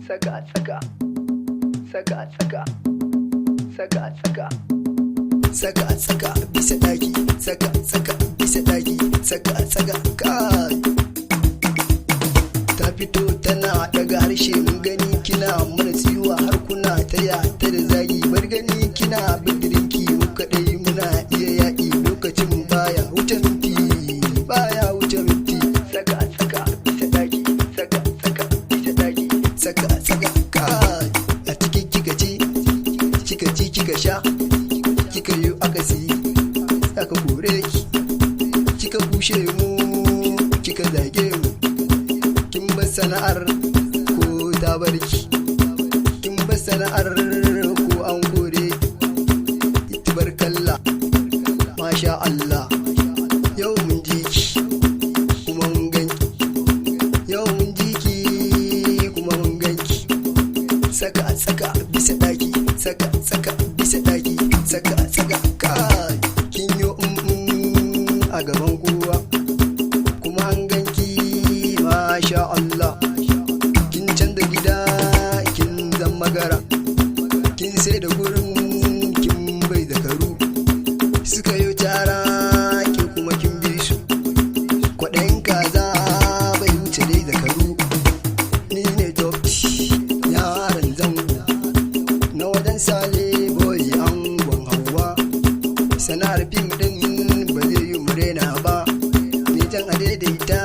saka saka saka saka saka saka saka saka bisa daki saka saka bisa daki saka saka kai ta fito tana daga harshe mun gani kina mana tsiwa har kuna taya ta da zagi bar gani kina bidirinki mu kadai muna iya yaki lokacin baya wuce minti saka saka bisa daki saka saka bisa daki saka saka kai a cikin kika sha kika yi akasi aka kore ki kika kushe mu kika zage mu kin bar sana'ar ko ta barki kin bar sana'ar ko an kore tabarkalla masha Allah yau mun ji ki kuma mun ganki yau mun ji ki kuma mun ganki saka saka bisa daki saka saka bisa daki saka saka kai kin yo a gaban kowa kuma an ganki masha Allah kin canza gida kin zama gara kin sai da gurin kin bai zakaru suka yi tara ki kuma kin bi su kwaɗayin kaza bai wuce dai zakaru ni ne dokti yaran zango na wajen sale boy angon hawa sana'ar fim din ba zai yi murena ba ni jan a daidaita